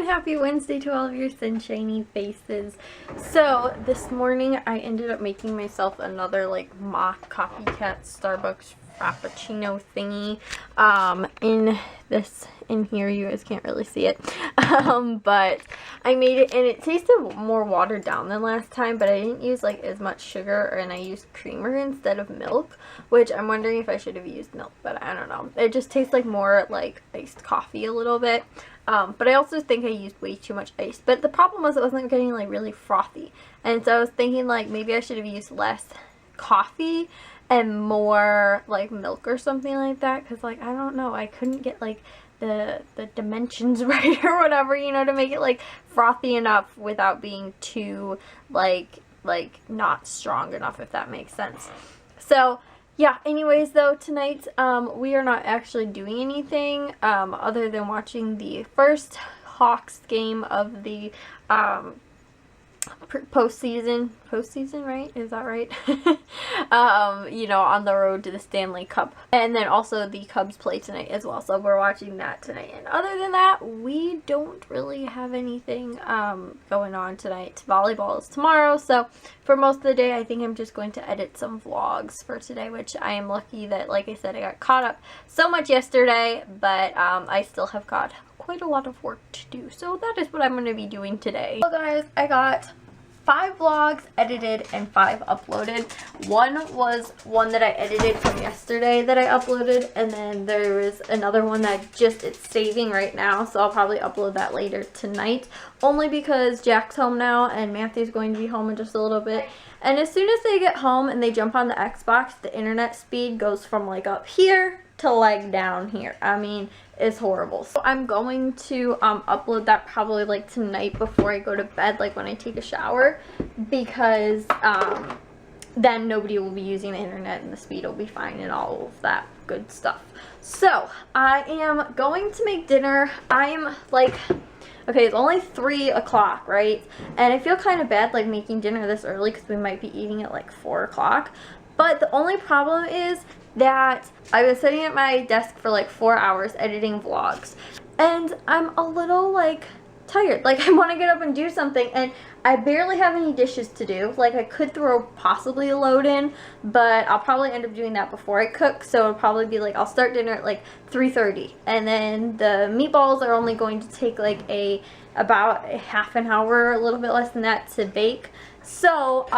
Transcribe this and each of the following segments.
and happy Wednesday to all of your sunshiny faces. So this morning I ended up making myself another like mock copycat Starbucks Frappuccino thingy. In here you guys can't really see it, but I made it and it tasted more watered down than last time, but I didn't use like as much sugar, and I used creamer instead of milk, which I'm wondering if I should have used milk, but I don't know. It just tastes like more like iced coffee a little bit. But I also think I used way too much ice. But the problem was it wasn't getting like really frothy. And so I was thinking like maybe I should have used less coffee and more like milk or something like that. Because like, I don't know, I couldn't get like the dimensions right or whatever, you know, to make it like frothy enough without being too like not strong enough, if that makes sense. So yeah, anyways though, tonight we are not actually doing anything other than watching the first Hawks game of the postseason, right? Is that right? You know, on the road to the Stanley Cup. And then also the Cubs play tonight as well, so we're watching that tonight. And other than that, we don't really have anything going on tonight. Volleyball is tomorrow, so for most of the day I think I'm just going to edit some vlogs for today, which I am lucky that, like I said, I got caught up so much yesterday, but I still have got quite a lot of work to do, so that is what I'm going to be doing today. So guys, I got 5 vlogs edited and 5 uploaded. One was one that I edited from yesterday that I uploaded, and then there is another one that it's saving right now, so I'll probably upload that later tonight, only because Jack's home now and Matthew's going to be home in just a little bit. And as soon as they get home and they jump on the Xbox, the internet speed goes from like up here to like down here. I mean, it's horrible. So I'm going to upload that probably like tonight before I go to bed, like when I take a shower, because then nobody will be using the internet and the speed will be fine and all of that good stuff. So I am going to make dinner. I'm like, okay, it's only 3 o'clock, right? And I feel kind of bad like making dinner this early because we might be eating at like 4 o'clock. But the only problem is that I've been sitting at my desk for like 4 hours editing vlogs, and I'm a little like tired. Like I want to get up and do something, and I barely have any dishes to do. Like I could throw possibly a load in, but I'll probably end up doing that before I cook, so it'll probably be like I'll start dinner at like 3:30, and then the meatballs are only going to take like about a half an hour, a little bit less than that, to bake. So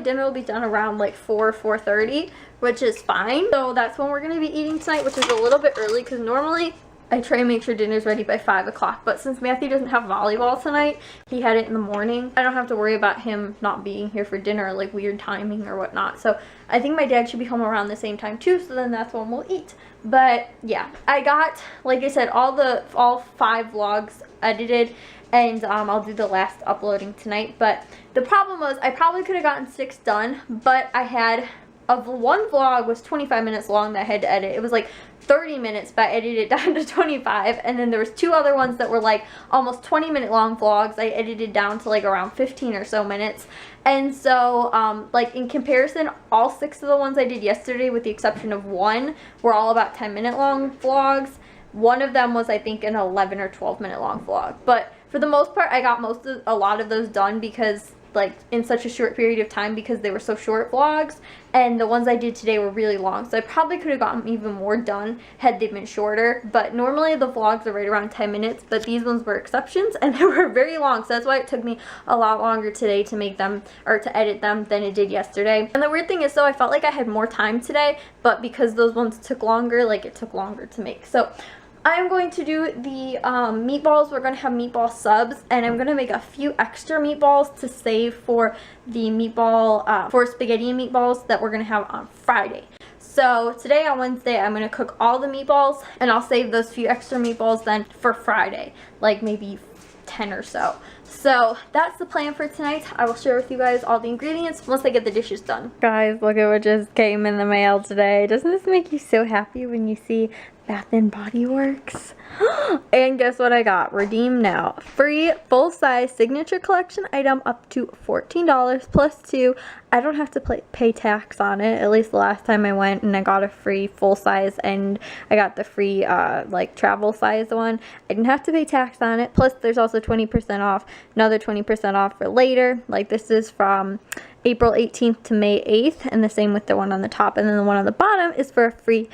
dinner will be done around like 4:30, which is fine. So that's when we're going to be eating tonight, which is a little bit early because normally I try and make sure dinner's ready by 5 o'clock. But since Matthew doesn't have volleyball tonight, he had it in the morning, I don't have to worry about him not being here for dinner, like weird timing or whatnot. So I think my dad should be home around the same time too, so then that's when we'll eat. But yeah, I got, like I said, all 5 vlogs edited, and I'll do the last uploading tonight. But the problem was I probably could have gotten 6 done, but I had one vlog was 25 minutes long that I had to edit. It was like 30 minutes, but I edited it down to 25, and then there was 2 other ones that were like almost 20-minute long vlogs I edited down to like around 15 or so minutes. And so like in comparison, all 6 of the ones I did yesterday, with the exception of one, were all about 10-minute long vlogs. One of them was, I think, an 11 or 12-minute long vlog, but for the most part I got a lot of those done because like in such a short period of time, because they were so short vlogs, and the ones I did today were really long, so I probably could have gotten even more done had they been shorter. But normally the vlogs are right around 10 minutes, but these ones were exceptions and they were very long, so that's why it took me a lot longer today to make them, or to edit them, than it did yesterday. And the weird thing is, though, I felt like I had more time today, but because those ones took longer, like it took longer to make. So I'm going to do the meatballs. We're going to have meatball subs, and I'm going to make a few extra meatballs to save for the meatball, for spaghetti and meatballs that we're going to have on Friday. So today on Wednesday, I'm going to cook all the meatballs, and I'll save those few extra meatballs then for Friday, like maybe 10 or so. So that's the plan for tonight. I will share with you guys all the ingredients once I get the dishes done. Guys, look at what just came in the mail today. Doesn't this make you so happy when you see Bath and Body Works. And guess what I got? Redeem now. Free full-size signature collection item up to $14 plus 2. I don't have to pay tax on it, at least the last time I went, and I got a free full-size, and I got the free like travel size one. I didn't have to pay tax on it. Plus there's also 20% off, another 20% off for later. Like this is from April 18th to May 8th, and the same with the one on the top, and then the one on the bottom is for a free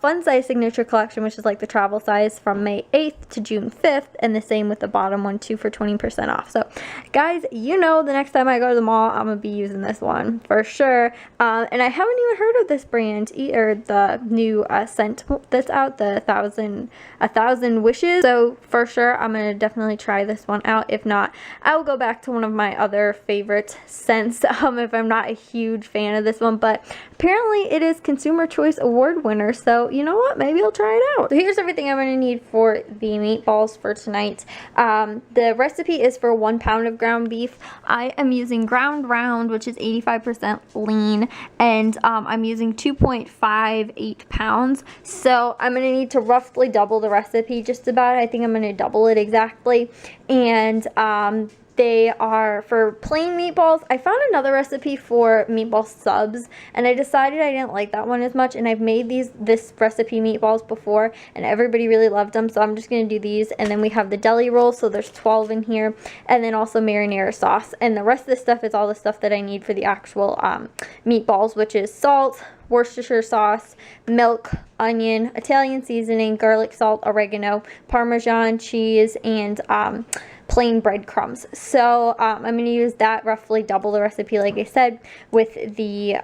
fun size signature collection, which is like the travel size, from May 8th to June 5th, and the same with the bottom one too for 20% off. So guys, you know, the next time I go to the mall, I'm gonna be using this one for sure. And I haven't even heard of this brand or the new scent that's out, the 1,000 Wishes. So for sure I'm gonna definitely try this one out. If not, I will go back to one of my other favorite scents if I'm not a huge fan of this one. But apparently it is Consumer Choice Award winner, so you know what, maybe I'll try it out. So here's everything I'm going to need for the meatballs for tonight. The recipe is for 1 pound of ground beef. I am using ground round, which is 85% lean, and I'm using 2.58 pounds. So I'm going to need to roughly double the recipe, just about. I think I'm going to double it exactly. And they are for plain meatballs. I found another recipe for meatball subs, and I decided I didn't like that one as much, and I've made this recipe meatballs before, and everybody really loved them, so I'm just going to do these. And then we have the deli roll, so there's 12 in here, and then also marinara sauce. And the rest of the stuff is all the stuff that I need for the actual meatballs, which is salt, Worcestershire sauce, milk, onion, Italian seasoning, garlic salt, oregano, Parmesan cheese, and plain breadcrumbs. So I'm going to use that, roughly double the recipe like I said, with the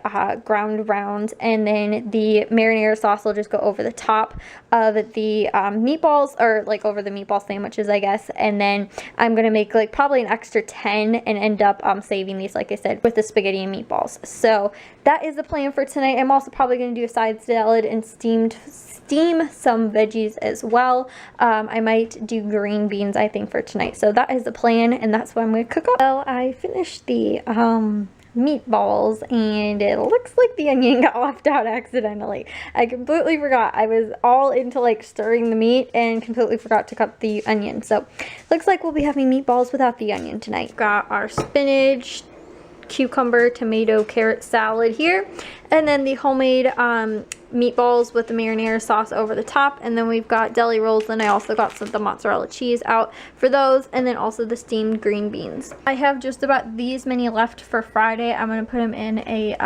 ground round, and then the marinara sauce will just go over the top of the meatballs, or like over the meatball sandwiches, I guess. And then I'm going to make like probably an extra 10 and end up saving these, like I said, with the spaghetti and meatballs. So that is the plan for tonight. I'm also probably going to do a side salad and steam some veggies as well. I might do green beans, I think, for tonight. So that is the plan, and that's what I'm going to cook up. Well, I finished the meatballs, and it looks like the onion got left out accidentally. I completely forgot. I was all into like stirring the meat and completely forgot to cut the onion. So looks like we'll be having meatballs without the onion tonight. Got our spinach, cucumber, tomato, carrot salad here, and then the homemade meatballs with the marinara sauce over the top. And then we've got deli rolls, and I also got the mozzarella cheese out for those, and then also the steamed green beans. I have just about these many left for Friday. I'm going to put them in a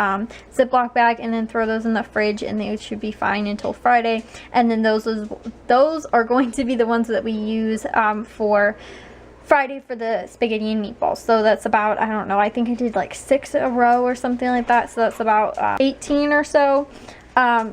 Ziploc bag and then throw those in the fridge, and they should be fine until Friday. And then those are going to be the ones that we use for Friday for the spaghetti and meatballs. So that's about, I don't know, I think I did like 6 a row or something like that. So that's about 18 or so.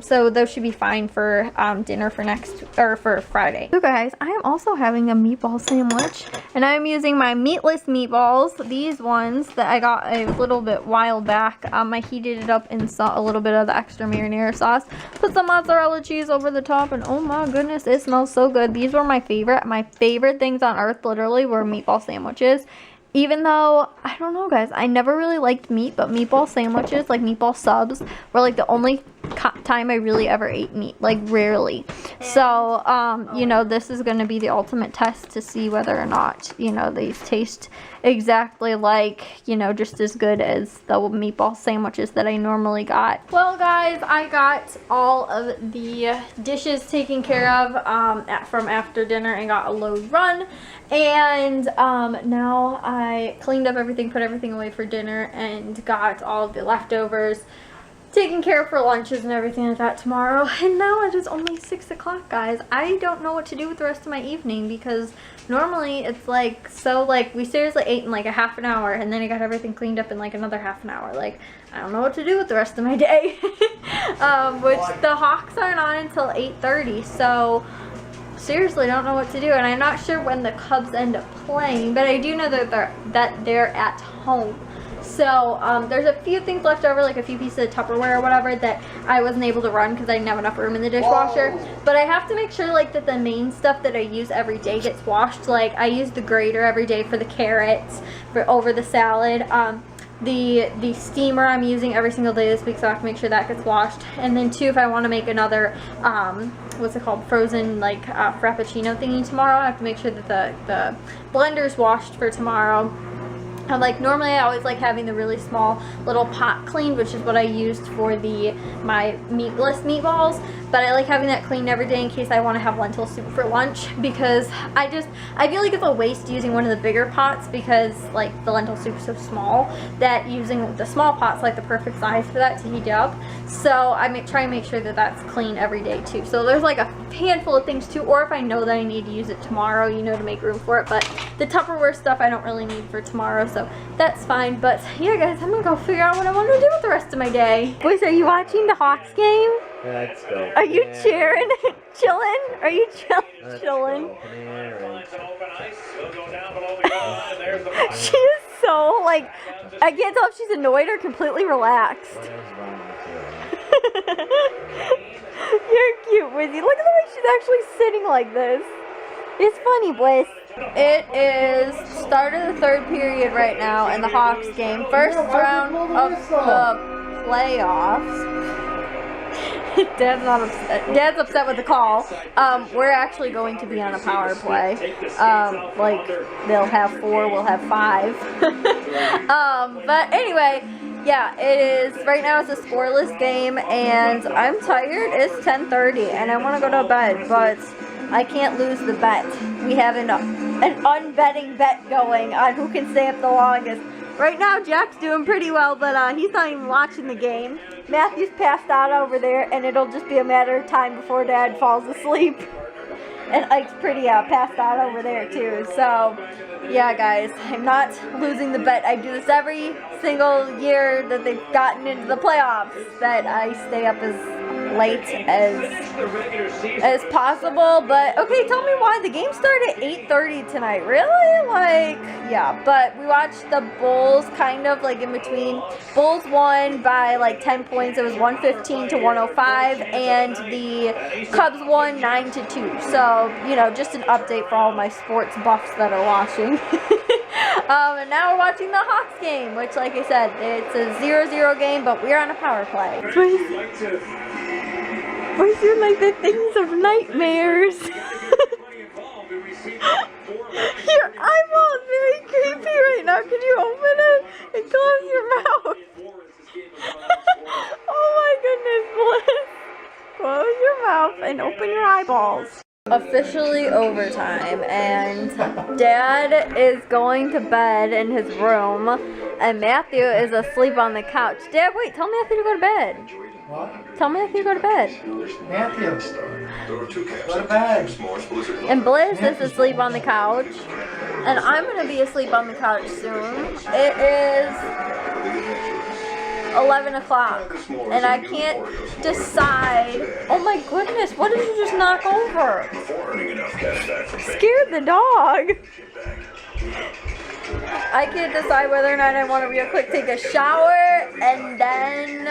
So those should be fine for dinner for Friday. So guys, I am also having a meatball sandwich, and I'm using my meatless meatballs, these ones that I got a little bit while back. I heated it up and saw a little bit of the extra marinara sauce, put some mozzarella cheese over the top, and oh my goodness, it smells so good. These were my favorite things on earth, literally, were meatball sandwiches. Even though, I don't know guys, I never really liked meat, but meatball sandwiches, like meatball subs, were like the only time I really ever ate meat, like rarely. So, you know, this is going to be the ultimate test to see whether or not, you know, these taste exactly like, you know, just as good as the meatball sandwiches that I normally got. Well guys, I got all of the dishes taken care of from after dinner and got a load run. And now I cleaned up everything, put everything away for dinner, and got all of the leftovers taken care of for lunches and everything like that tomorrow. And now it is only 6 o'clock, guys. I don't know what to do with the rest of my evening, because normally it's like, so like we seriously ate in like a half an hour, and then I got everything cleaned up in like another half an hour. Like, I don't know what to do with the rest of my day. Which the Hawks aren't on until 8:30, so seriously don't know what to do. And I'm not sure when the Cubs end up playing, but I do know that they're at home. So there's a few things left over, like a few pieces of Tupperware or whatever, that I wasn't able to run because I didn't have enough room in the dishwasher. Whoa. But I have to make sure like that the main stuff that I use every day gets washed. Like I use the grater every day for the carrots, over the salad. The steamer I'm using every single day this week, so I have to make sure that gets washed. And then too, if I want to make another what's it called, frozen like frappuccino thingy tomorrow. I have to make sure that the blender's washed for tomorrow. I'm like, normally I always like having the really small little pot cleaned, which is what I used for my meatless meatballs, but I like having that cleaned every day in case I want to have lentil soup for lunch, because I feel like it's a waste using one of the bigger pots, because like the lentil soup is so small that using the small pot's like the perfect size for that to heat up. So I try and make sure that that's clean every day too. So there's like a handful of things too, or if I know that I need to use it tomorrow, you know, to make room for it, but the Tupperware stuff I don't really need for tomorrow, so that's fine. But yeah guys, I'm gonna go figure out what I want to do with the rest of my day. Boys, are you watching the Hawks game? Let's go. Are you cheering? Chilling? Are you chilling? She is so like, I can't tell if she's annoyed or completely relaxed. You're cute, Wizzy. Look at the way she's actually sitting like this. It's funny, boys. It is start of the third period right now in the Hawks game. First round of the playoffs. Dad's not upset. Dad's upset with the call. We're actually going to be on a power play. Like, they'll have 4, we'll have 5. But anyway, yeah, it is, right now it's a scoreless game, and I'm tired. It's 10:30, and I want to go to bed, but I can't lose the bet. We have an unbetting bet going on who can stay up the longest. Right now, Jack's doing pretty well, but he's not even watching the game. Matthew's passed out over there, and it'll just be a matter of time before Dad falls asleep. And Ike's pretty passed out over there, too. So, yeah, guys, I'm not losing the bet. I do this every single year that they've gotten into the playoffs, that I stay up as late as possible. But okay, tell me why the game started at 8:30 tonight. Really? Like, yeah, but we watched the Bulls kind of like in between. Bulls won by like 10 points. It was 115 to 105, and the Cubs won 9-2. So, you know, just an update for all my sports buffs that are watching. And now we're watching the Hawks game, which, like I said, it's a 0-0 game, but we're on a power play. Boys, you're like the things of nightmares. Your eyeball is very creepy right now. Can you open it and close your mouth? Oh my goodness, Bliss. Close your mouth and open your eyeballs. Officially overtime, and Dad is going to bed in his room, and Matthew is asleep on the couch. Dad, wait, tell Matthew to go to bed. What? Tell Matthew to go to bed. Matthew, go to bed. And Bliss is asleep on the couch, and I'm going to be asleep on the couch soon. It is 11 o'clock, and I can't decide. Oh my goodness, what did you just knock over? Scared the dog. I can't decide whether or not I want to real quick take a shower and then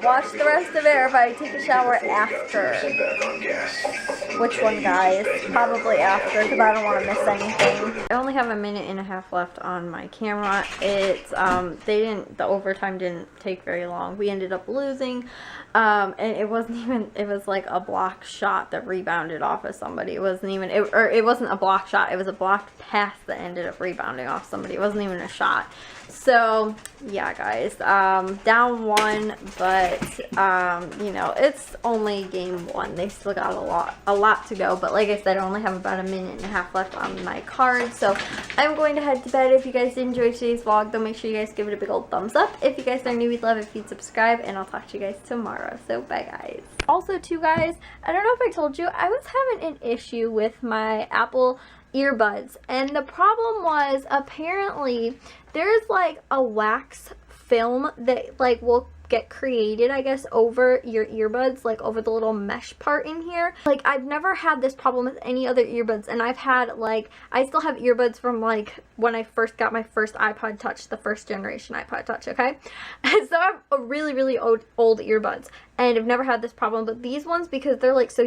watch the rest of it, or if I take a shower after. Which one, guys? Probably after, because I don't want to miss anything. I only have a minute and a half left on my camera. It's the overtime didn't take very long. We ended up losing, and it was like a block shot that rebounded off of somebody. It wasn't a block shot. It was a blocked pass that ended up rebounding off somebody. It wasn't even a shot. So yeah, guys, down 1, but you know, it's only game 1. They still got a lot to go, but like I said, I only have about a minute and a half left on my card, so I'm going to head to bed. If you guys did enjoy today's vlog, though, make sure you guys give it a big old thumbs up. If you guys are new, we'd love it if you'd subscribe, and I'll talk to you guys tomorrow. So bye, guys. Also too, guys, I don't know if I told you, I was having an issue with my Apple earbuds, and the problem was, apparently there's like a wax film that like will get created, I guess, over your earbuds, like over the little mesh part in here. Like, I've never had this problem with any other earbuds, and I've had like, I still have earbuds from like when I first got my first iPod Touch, the first generation iPod Touch, okay? And so I have a really old earbuds, and I've never had this problem, but these ones, because they're like so